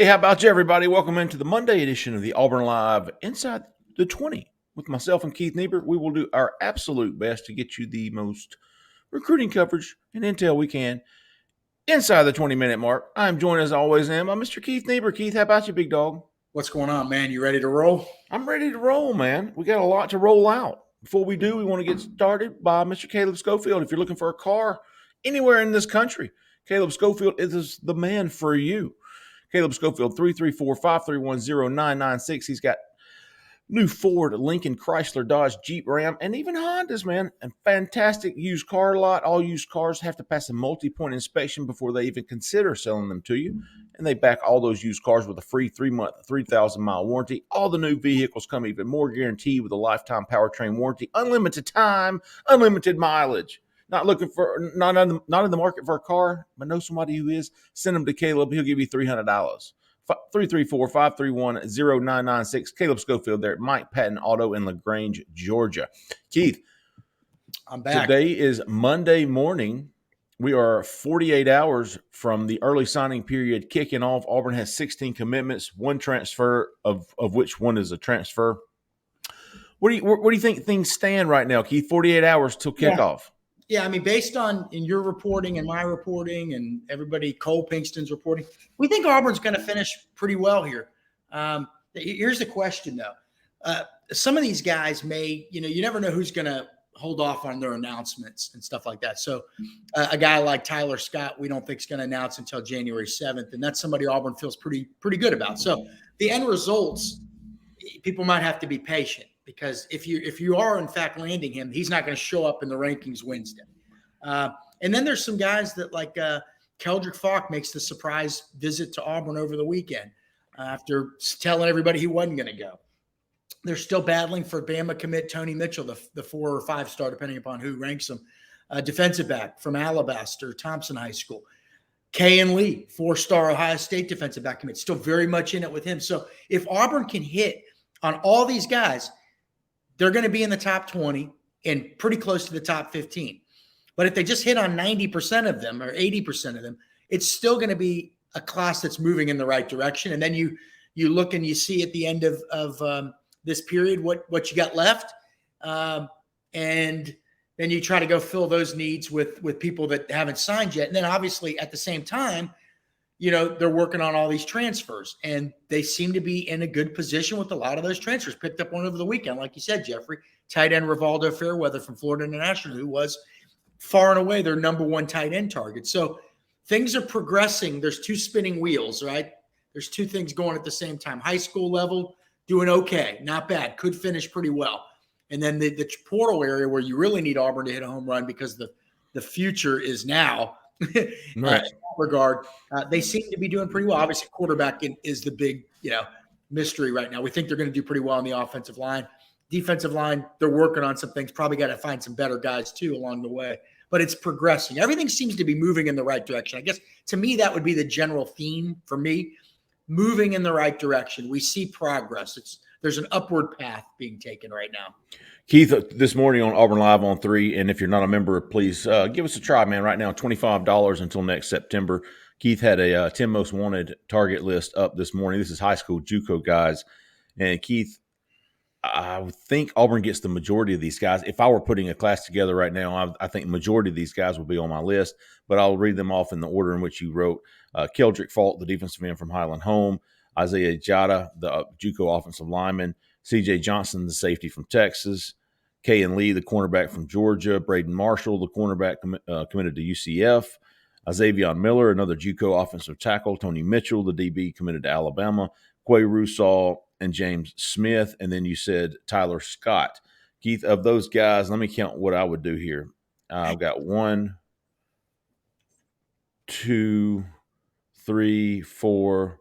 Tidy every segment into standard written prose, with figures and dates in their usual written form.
Hey, how about you, everybody? Welcome into the Monday edition of the Auburn Live Inside the 20 with myself and Keith Niebuhr. We will do our absolute best to get you the most recruiting coverage and intel we can inside the 20-minute mark. I'm joined, as always, by Mr. Keith Niebuhr. Keith, how about you, big dog? What's going on, man? You ready to roll? I'm ready to roll, man. We got a lot to roll out. Before we do, we want to get started by Mr. Caleb Schofield. If you're looking for a car anywhere in this country, Caleb Schofield is the man for you. Caleb Schofield, 334-531-0996. He's got new Ford, Lincoln, Chrysler, Dodge, Jeep, Ram, and even Hondas, man. And fantastic used car lot. All used cars have to pass a multi-point inspection before they even consider selling them to you. And they back all those used cars with a free 3-month, 3,000-mile warranty. All the new vehicles come even more guaranteed with a lifetime powertrain warranty. Unlimited time, unlimited mileage. Not in the market for a car, but know somebody who is. Send them to Caleb. He'll give you $300. 334-531-0996. Caleb Schofield there at Mike Patton Auto in LaGrange, Georgia. Keith, I'm back. Today is Monday morning. We are 48 hours from the early signing period kicking off. Auburn has 16 commitments, one transfer, of which one is a transfer. Where do you think things stand right now, Keith? 48 hours till kickoff. Yeah, I mean, based on in your reporting and my reporting and everybody, Cole Pinkston's reporting, we think Auburn's going to finish pretty well here. Here's the question, though. Some of these guys may, you never know who's going to hold off on their announcements and stuff like that. So a guy like Tyler Scott, we don't think is going to announce until January 7th, and that's somebody Auburn feels pretty good about. So the end results, people might have to be patient. Because if you are, in fact, landing him, he's not going to show up in the rankings Wednesday. And then there's some guys that, like Keldrick Falk, makes the surprise visit to Auburn over the weekend after telling everybody he wasn't going to go. They're still battling for Bama commit Tony Mitchell, the 4 or 5 star, depending upon who ranks him, defensive back from Alabaster, Thompson High School. Kayan Lee, 4-star Ohio State defensive back commit, still very much in it with him. So if Auburn can hit on all these guys, they're going to be in the top 20 and pretty close to the top 15. But if they just hit on 90% of them or 80% of them, it's still going to be a class that's moving in the right direction. And then you look and you see at the end of this period what you got left. And then you try to go fill those needs with people that haven't signed yet. And then obviously at the same time, they're working on all these transfers, and they seem to be in a good position with a lot of those transfers. Picked up one over the weekend, like you said, Jeffrey, tight end Rivaldo Fairweather from Florida International, who was far and away their number 1 tight end target. So things are progressing. There's 2 spinning wheels, right? There's 2 things going at the same time. High school level, doing okay, not bad, could finish pretty well. And then the portal area where you really need Auburn to hit a home run because the future is now. Right. In that regard, they seem to be doing pretty well. Obviously, quarterback is the big, mystery right now. We think they're going to do pretty well on the offensive line. Defensive line, they're working on some things. Probably got to find some better guys too along the way. But it's progressing. Everything seems to be moving in the right direction. I guess to me that would be the general theme for me. Moving in the right direction. We see progress. There's an upward path being taken right now. Keith, this morning on Auburn Live on 3, and if you're not a member, please give us a try, man. Right now, $25 until next September. Keith had a 10 most wanted target list up this morning. This is high school JUCO guys. And Keith, I would think Auburn gets the majority of these guys. If I were putting a class together right now, I think the majority of these guys will be on my list, but I'll read them off in the order in which you wrote. Keldrick Falk, the defensive end from Highland Home. Isaiah Jada, the JUCO offensive lineman. C.J. Johnson, the safety from Texas. Kayan Lee, the cornerback from Georgia. Braden Marshall, the cornerback committed to UCF. Xavier Miller, another JUCO offensive tackle. Tony Mitchell, the DB, committed to Alabama. Quay Russaw and James Smith. And then you said Tyler Scott. Keith, of those guys, let me count what I would do here. I've got 1, 2, 3, 4,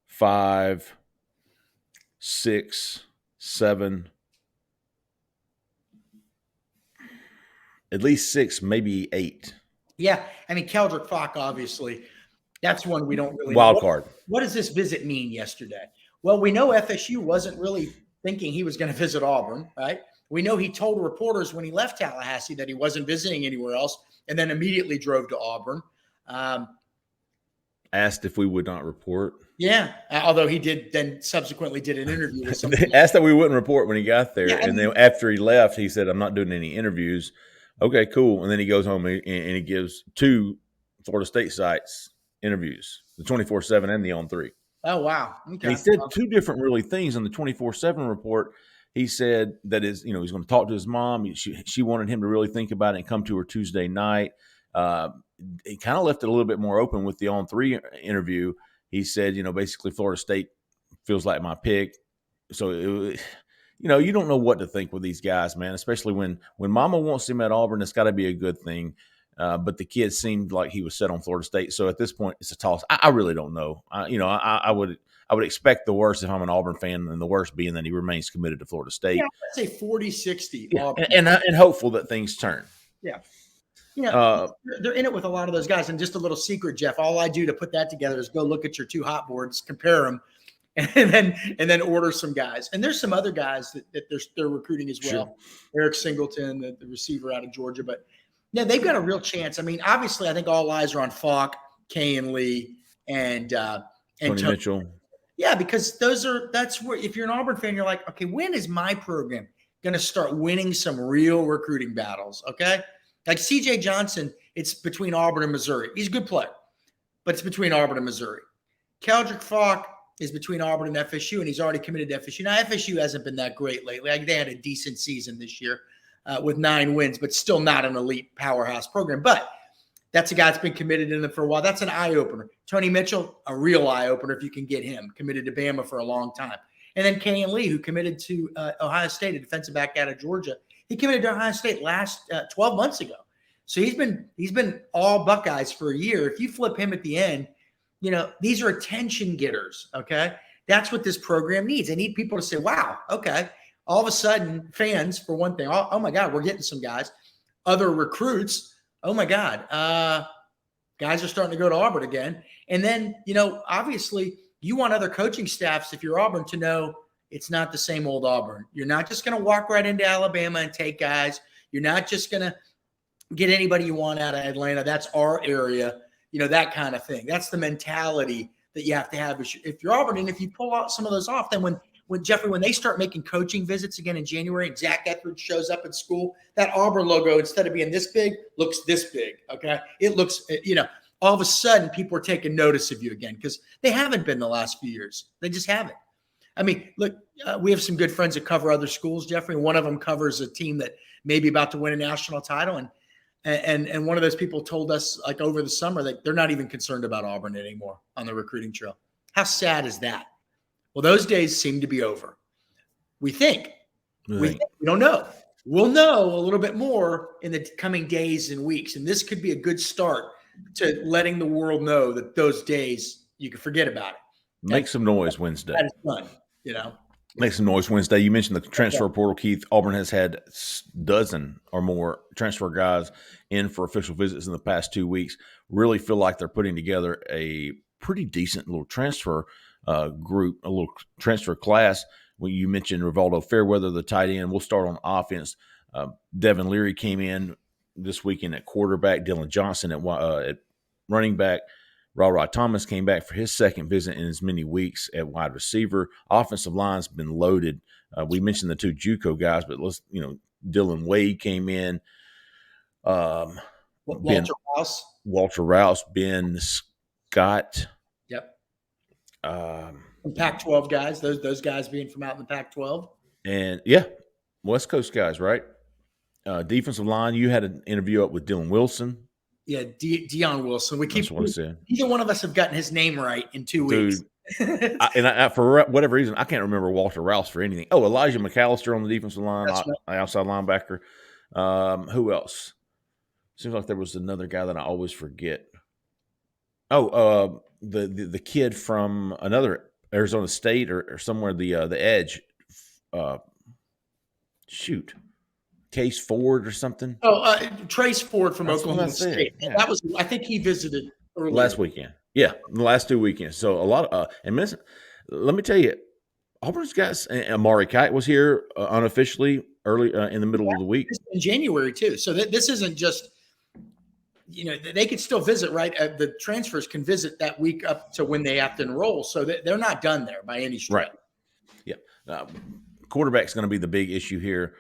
5, 6, 7, at least 6, maybe 8. Yeah, I mean, Keldrick Falk, obviously, that's one we don't really Wild know. card. What does this visit mean yesterday? Well, we know FSU wasn't really thinking he was going to visit Auburn, right? We know he told reporters when he left Tallahassee that he wasn't visiting anywhere else and then immediately drove to Auburn. Asked if we would not report. Yeah. Although he did then subsequently did an interview with someone. They asked that we wouldn't report when he got there, Yeah, I and mean, then after he left, he said, "I'm not doing any interviews." Okay, cool. And then he goes home and he gives 2 Florida State sites interviews, the 24/7 and the On 3. oh wow. And he Okay. said 2 different really things in the 24/7 report. He said that is, he's going to talk to his mom. She wanted him to really think about it and come to her Tuesday night. Uh, he kind of left it a little bit more open with the On 3 interview. He said, basically Florida State feels like my pick. So you don't know what to think with these guys, man. Especially when Mama wants him at Auburn, it's got to be a good thing. But the kid seemed like he was set on Florida State. So at this point, it's a toss. I really don't know. I would expect the worst if I'm an Auburn fan, and the worst being that he remains committed to Florida Yeah, State. let's say 40-60 Yeah, Auburn. and hopeful that things turn. Yeah. They're in it with a lot of those guys. And just a little secret, Jeff, all I do to put that together is go look at your 2 hot boards, compare them, and then order some guys. And there's some other guys that they're recruiting as well. Sure. Eric Singleton, the receiver out of Georgia. But yeah, they've got a real chance. I mean, obviously, I think all eyes are on Falk, Kay and Lee, and Tony Mitchell. Yeah, because that's where, if you're an Auburn fan, you're like, okay, when is my program going to start winning some real recruiting battles? Okay. Like CJ Johnson, it's between Auburn and Missouri. He's a good player, but it's between Auburn and Missouri. Keldrick Falk is between Auburn and FSU, and he's already committed to FSU. Now, FSU hasn't been that great lately. Like, they had a decent season this year with 9 wins, but still not an elite powerhouse program. But that's a guy that's been committed in them for a while. That's an eye-opener. Tony Mitchell, a real eye-opener if you can get him, committed to Bama for a long time. And then Kay and Lee, who committed to Ohio State, a defensive back out of Georgia. He committed to Ohio State 12 months ago. So he's been all Buckeyes for a year. If you flip him at the end, these are attention getters, okay? That's what this program needs. They need people to say, wow, okay. All of a sudden, fans, for one thing, oh my God, we're getting some guys. Other recruits, oh my God, guys are starting to go to Auburn again. And then, obviously, you want other coaching staffs, if you're Auburn, to know it's not the same old Auburn. You're not just going to walk right into Alabama and take guys. You're not just going to get anybody you want out of Atlanta. That's our area, that kind of thing. That's the mentality that you have to have if you're Auburn. And if you pull out some of those off, then when Jeffrey, when they start making coaching visits again in January and Zach Etheridge shows up at school, that Auburn logo, instead of being this big, looks this big, okay? It looks, all of a sudden people are taking notice of you again because they haven't been the last few years. They just haven't. I mean, look, we have some good friends that cover other schools, Jeffrey. One of them covers a team that may be about to win a national title. And one of those people told us, like, over the summer, that they're not even concerned about Auburn anymore on the recruiting trail. How sad is that? Well, those days seem to be over. We think. We don't know. We'll know a little bit more in the coming days and weeks. And this could be a good start to letting the world know that those days, you can forget about it. Make some noise Wednesday. That is fun, Make some noise Wednesday. You mentioned the transfer portal, Keith. Auburn has had a dozen or more transfer guys in for official visits in the past 2 weeks. Really feel like they're putting together a pretty decent little transfer group, a little transfer class. When you mentioned Rivaldo Fairweather, the tight end, we'll start on offense. Devin Leary came in this weekend at quarterback. Dylan Johnson at running back. Rod Thomas came back for his second visit in as many weeks at wide receiver. Offensive line's been loaded. We mentioned the 2 JUCO guys, but Dylan Wade came in. Walter Rouse, Ben Scott. Yep. Pac-12 guys, those guys being from out in the Pac-12. And West Coast guys, right? Defensive line, you had an interview up with Dylan Wilson. Yeah, Deion Wilson. Neither one of us have gotten his name right in 2 weeks. Dude, for whatever reason, I can't remember Walter Rouse for anything. Oh, Elijah McAllister on the defensive line, outside linebacker. Who else? Seems like there was another guy that I always forget. Oh, the kid from another Arizona State or somewhere, the edge. Case Ford or something. Trace Ford from Oklahoma State. Yeah. That was, I think he visited earlier. Last weekend. Yeah, the last 2 weekends. So a lot of let me tell you, Auburn's guys. Amari Kite was here unofficially early in the middle of the week in January too. So this isn't just they could still visit, right? The transfers can visit that week up to when they have to enroll. So they're not done there by any stretch. Right. Yeah. Quarterback's going to be the big issue here.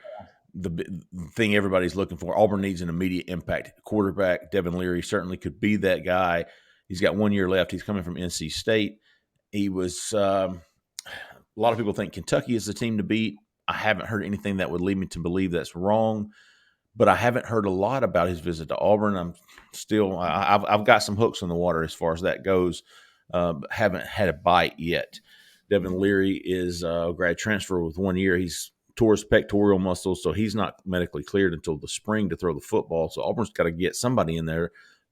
The thing everybody's looking for. Auburn needs an immediate impact quarterback. Devin Leary certainly could be that guy. He's got 1 year left. He's coming from NC State. He was a lot of people think Kentucky is the team to beat. I haven't heard anything that would lead me to believe that's wrong, but I haven't heard a lot about his visit to Auburn. I've got some hooks in the water as far as that goes, but haven't had a bite yet. Devin Leary is a grad transfer with 1 year. He's tore his pectoral muscles, so he's not medically cleared until the spring to throw the football. So Auburn's got to get somebody in there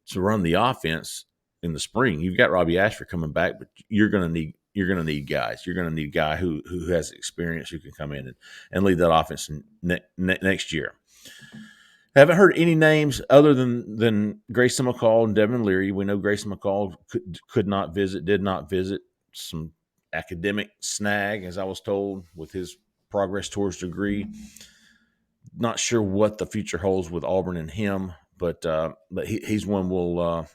to run the offense in the spring. You've got Robbie Ashford coming back, but you're going to need guys. You're going to need a guy who has experience, who can come in and lead that offense next year. I haven't heard any names other than Grayson McCall and Devin Leary. We know Grayson McCall did not visit. Some academic snag, as I was told, with his progress towards degree. Not sure what the future holds with Auburn and him, but he's one we'll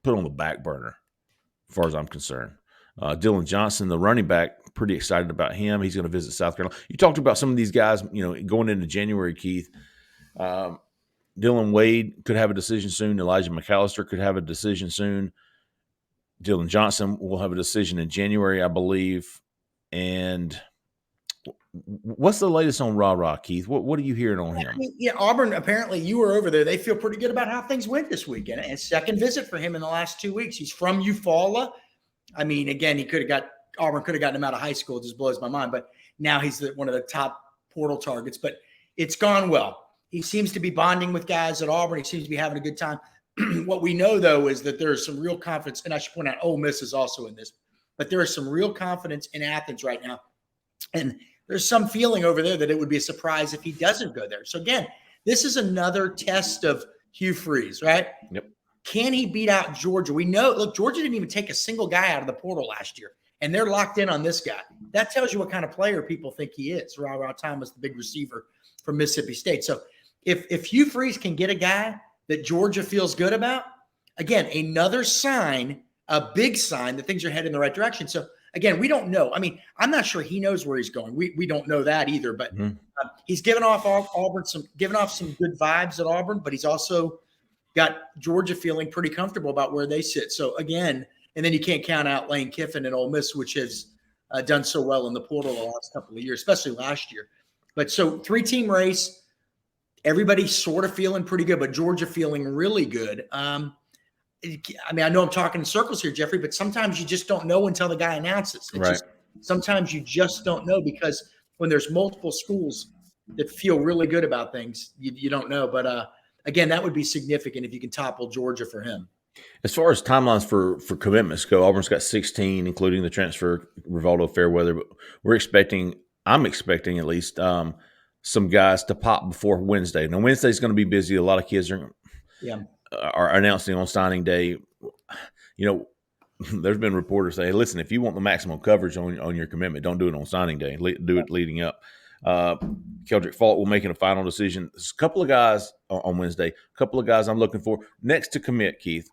put on the back burner as far as I'm concerned. Dylan Johnson, the running back, pretty excited about him. He's going to visit South Carolina. You talked about some of these guys, going into January, Keith. Dylan Wade could have a decision soon. Elijah McAllister could have a decision soon. Dylan Johnson will have a decision in January, I believe. And what's the latest on Ra, Keith? What are you hearing on him? Yeah, Auburn, apparently you were over there. They feel pretty good about how things went this weekend. And second visit for him in the last 2 weeks. He's from Eufaula. I mean, again, Auburn could have gotten him out of high school. It just blows my mind. But now he's one of the top portal targets. But it's gone well. He seems to be bonding with guys at Auburn. He seems to be having a good time. What we know, though, is that there is some real confidence. And I should point out, Ole Miss is also in this. But there is some real confidence in Athens right now. And there's some feeling over there that it would be a surprise if he doesn't go there. So, again, this is another test of Hugh Freeze, right? Yep. Can he beat out Georgia? We know, look, Georgia didn't even take a single guy out of the portal last year, and they're locked in on this guy. That tells you what kind of player people think he is. Ra Thomas, the big receiver from Mississippi State. So if Hugh Freeze can get a guy that Georgia feels good about, again, another sign, a big sign that things are heading in the right direction. So, again, we don't know. I mean, I'm not sure he knows where he's going. We don't know that either. But he's given off some good vibes at Auburn, but he's also got Georgia feeling pretty comfortable about where they sit. So, again, and then you can't count out Lane Kiffin and Ole Miss, which has done so well in the portal the last couple of years, especially last year. But so 3-team race, everybody's sort of feeling pretty good, but Georgia feeling really good. I mean, I know I'm talking in circles here, Jeffrey, but sometimes you just don't know until the guy announces. Sometimes you just don't know, because when there's multiple schools that feel really good about things, you don't know. But again, that would be significant if you can topple Georgia for him. As far as timelines for commitments go, Auburn's got 16, including the transfer Rivaldo Fairweather. But I'm expecting at least some guys to pop before Wednesday. Now, Wednesday's going to be busy. A lot of kids are announcing on signing day. There's been reporters say, hey, listen, if you want the maximum coverage on your commitment, don't do it on signing day. Do it leading up. Keldrick Fault will make a final decision. There's a couple of guys on Wednesday, a couple of guys I'm looking for. Next to commit, Keith,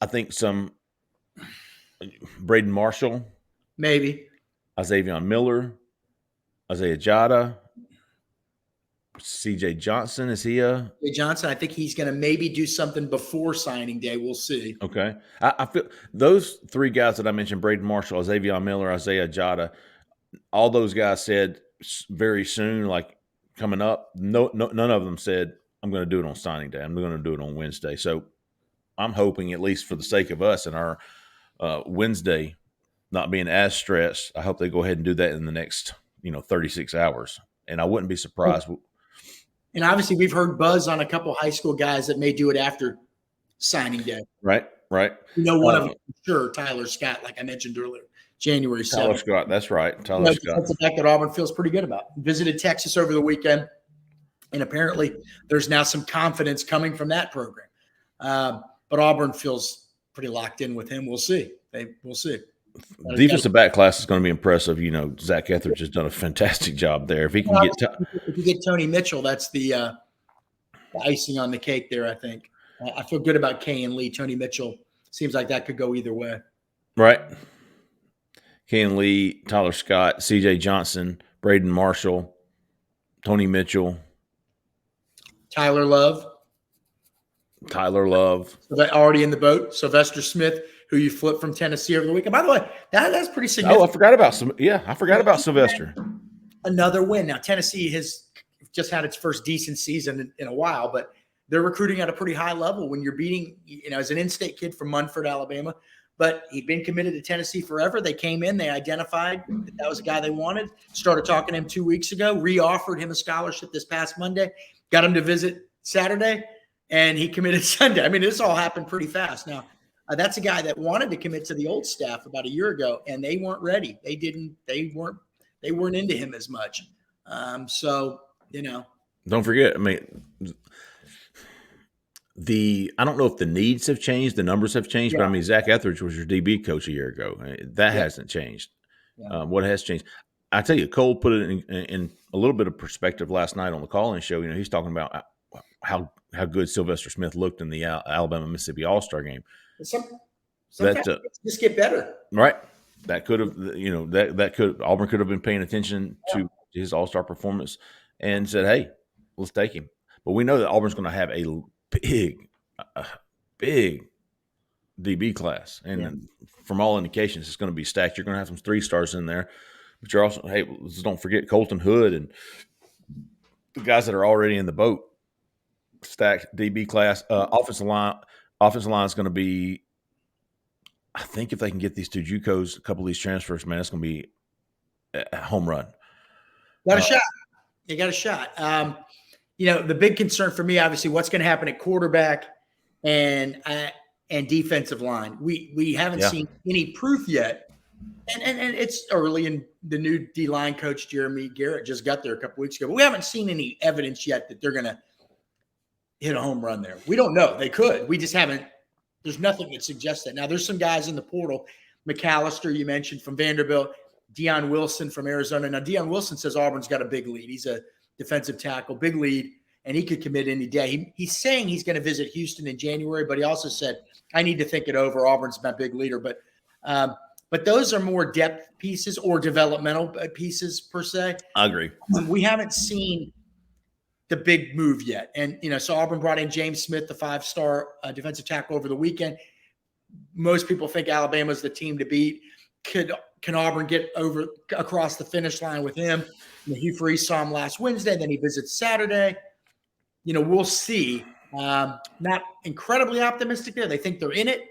I think some Braden Marshall. Maybe. Xavier Miller. Isaiah Jada. C.J. Johnson, is he a – Johnson, I think he's going to maybe do something before signing day. We'll see. Okay. I feel those three guys that I mentioned, Braden Marshall, Xavier Miller, Isaiah Jada, all those guys said very soon, like coming up. None of them said, I'm going to do it on signing day. I'm going to do it on Wednesday. So I'm hoping, at least for the sake of us and our Wednesday not being as stressed, I hope they go ahead and do that in the next, 36 hours. And I wouldn't be surprised. And obviously, we've heard buzz on a couple high school guys that may do it after signing day. Right. One of them, sure, Tyler Scott, like I mentioned earlier, January 7th. Tyler Scott, that's right. Tyler Scott. That's the fact that Auburn feels pretty good about. Visited Texas over the weekend, and apparently there's now some confidence coming from that program. But Auburn feels pretty locked in with him. We'll see. We'll see. Defensive back class is going to be impressive. Zach Etheridge has done a fantastic job there. If he can if you get Tony Mitchell, that's the the icing on the cake there, I think. I feel good about Kay and Lee. Tony Mitchell seems like that could go either way. Right. Ken Lee, Tyler Scott, C.J. Johnson, Braden Marshall, Tony Mitchell, Tyler Love. Already in the boat. Sylvester Smith, who you flipped from Tennessee over the weekend. By the way, that's pretty significant. Oh, I forgot about Sylvester. Another win. Now, Tennessee has just had its first decent season in a while, but they're recruiting at a pretty high level when you're beating, as an in-state kid from Munford, Alabama. But he'd been committed to Tennessee forever. They came in, they identified that was a guy they wanted, started talking to him 2 weeks ago, re-offered him a scholarship this past Monday, got him to visit Saturday, and he committed Sunday. I mean, this all happened pretty fast. Now, that's a guy that wanted to commit to the old staff about a year ago, and they weren't ready. They weren't into him as much. Don't forget, I mean, I don't know if the needs have changed, the numbers have changed, but I mean, Zach Etheridge was your DB coach a year ago. That hasn't changed. Yeah. What has changed? I tell you, Cole put it in a little bit of perspective last night on the call-in show. He's talking about how good Sylvester Smith looked in the Alabama-Mississippi All-Star game. Sometimes just get better. Right. That could have, Auburn could have been paying attention to his All-Star performance and said, hey, let's take him. But we know that Auburn's going to have a big DB class. And from all indications, it's going to be stacked. You're going to have some 3-stars in there. But you're also, hey, let's don't forget Colton Hood and the guys that are already in the boat. Stacked DB class. Offensive line is going to be, I think if they can get these 2 JUCOs, a couple of these transfers, man, it's going to be a home run. Got a shot. You got a shot. The big concern for me, obviously, what's going to happen at quarterback and defensive line. We haven't seen any proof yet. And it's early, and the new D-line coach, Jeremy Garrett, just got there a couple weeks ago. But we haven't seen any evidence yet that they're going to hit a home run there. We don't know. They could. We just haven't. There's nothing that suggests that. Now, there's some guys in the portal. McAllister, you mentioned, from Vanderbilt. Deion Wilson from Arizona. Now, Deion Wilson says Auburn's got a big lead. He's a defensive tackle, big lead, and he could commit any day. He's saying he's going to visit Houston in January, but he also said, I need to think it over. Auburn's my big leader. But those are more depth pieces or developmental pieces per se. I agree. We haven't seen the big move yet. And, so Auburn brought in James Smith, the 5-star defensive tackle, over the weekend. Most people think Alabama's the team to beat. Can Auburn get across the finish line with him? Hugh Freeze saw him last Wednesday. Then he visits Saturday. We'll see. Not incredibly optimistic there. They think they're in it.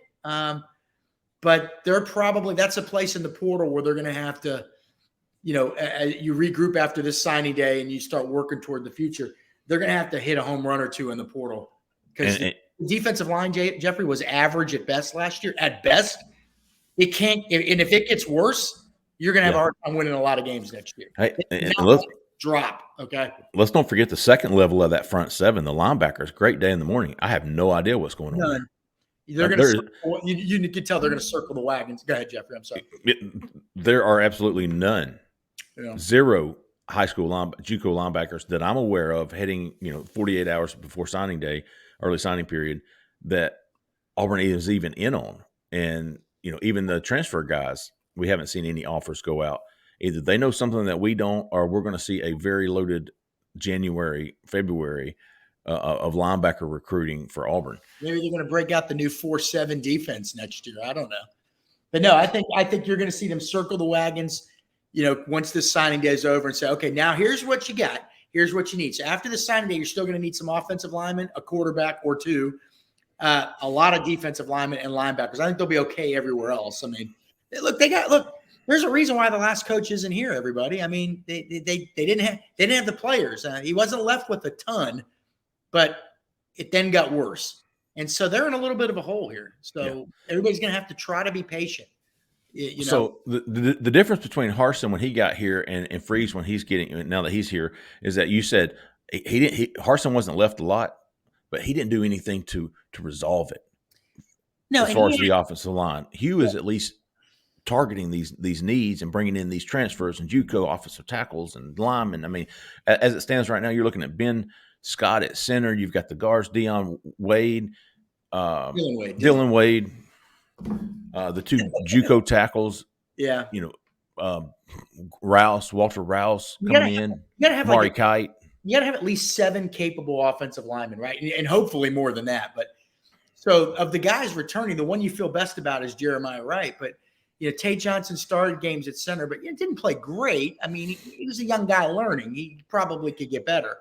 But that's a place in the portal where they're going to have to, you regroup after this signing day and you start working toward the future. They're going to have to hit a home run or 2 in the portal because the defensive line, Jeffrey, was average at best last year. At best, it can't. And if it gets worse, you're going to have a hard time winning a lot of games next year. Hey, and let's drop. Okay. Let's don't forget the second level of that front 7, the linebackers. Great day in the morning. I have no idea what's going on. None. They're going to. You can tell they're going to circle the wagons. Go ahead, Jeffrey. I'm sorry. There are absolutely none. Yeah. 0 high school JUCO linebackers that I'm aware of heading 48 hours before signing day, early signing period, that Auburn is even in on. And even the transfer guys, we haven't seen any offers go out. Either they know something that we don't, or we're going to see a very loaded January, February of linebacker recruiting for Auburn. Maybe they're going to break out the new 4-7 defense next year. I don't know. But no, I think you're going to see them circle the wagons, once this signing day is over, and say, okay, now here's what you got. Here's what you need. So after the signing day, you're still going to need some offensive linemen, a quarterback or 2, a lot of defensive linemen and linebackers. I think they'll be okay everywhere else. I mean, look, there's a reason why the last coach isn't here, everybody. I mean, they didn't have the players. He wasn't left with a ton, but it then got worse. And so they're in a little bit of a hole here. So everybody's going to have to try to be patient. So the difference between Harsin when he got here and Freeze when he's getting, now that he's here, is that you said Harsin wasn't left a lot, but he didn't do anything to resolve it. No, as far as the offensive line, Hugh is at least targeting these needs and bringing in these transfers and JUCO offensive tackles and linemen. I mean, as it stands right now, you're looking at Ben Scott at center. You've got the guards, Dion Wade, Dylan Wade, the two JUCO tackles, Yeah. Walter Rouse coming in, you gotta have Mari Kite. You got to have at least 7 capable offensive linemen, right? And hopefully more than that. But so of the guys returning, the one you feel best about is Jeremiah Wright. But Tate Johnson started games at center, but didn't play great. I mean, he was a young guy learning. He probably could get better.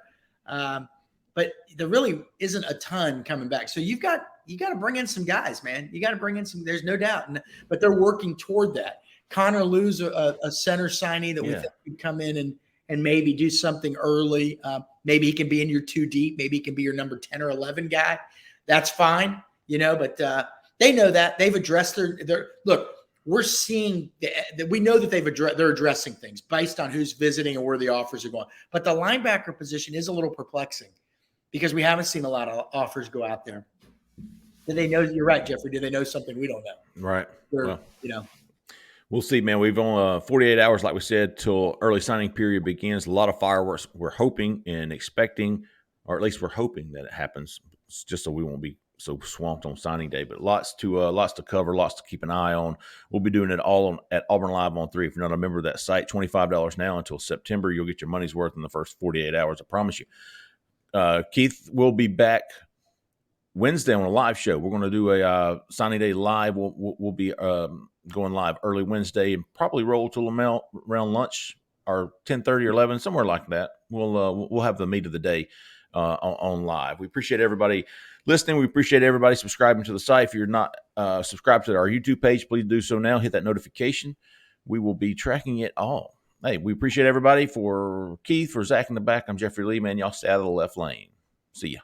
But there really isn't a ton coming back. So you got to bring in some guys, man. You got to bring in some. There's no doubt, but they're working toward that. Connor Liu's a center signee that we think could come in and maybe do something early. Maybe he can be in your 2 deep. Maybe he can be your number 10 or 11 guy. That's fine, but they know that. They've addressed their look. We're seeing that we know that they're addressing things based on who's visiting and where the offers are going. But the linebacker position is a little perplexing because we haven't seen a lot of offers go out there. Do they know? You're right, Jeffrey. Do they know something we don't know? Right. We'll see, man. We've only 48 hours, like we said, till early signing period begins. A lot of fireworks. We're hoping and expecting, or at least we're hoping that it happens, just so we won't be so swamped on signing day. But lots to cover, lots to keep an eye on. We'll be doing it all at Auburn Live on 3. If you're not a member of that site, $25 now until September. You'll get your money's worth in the first 48 hours. I promise you. Keith will be back Wednesday on a live show. We're going to do a signing day live. We'll be going live early Wednesday and probably roll till around lunch or 10:30 or 11, somewhere like that. We'll have the meat of the day on live. We appreciate everybody listening. We appreciate everybody subscribing to the site. If you're not subscribed to our YouTube page, please do so now. Hit that notification. We will be tracking it all. Hey, we appreciate everybody. For Keith, for Zach in the back, I'm Jeffrey Lee, man. Y'all stay out of the left lane. See ya.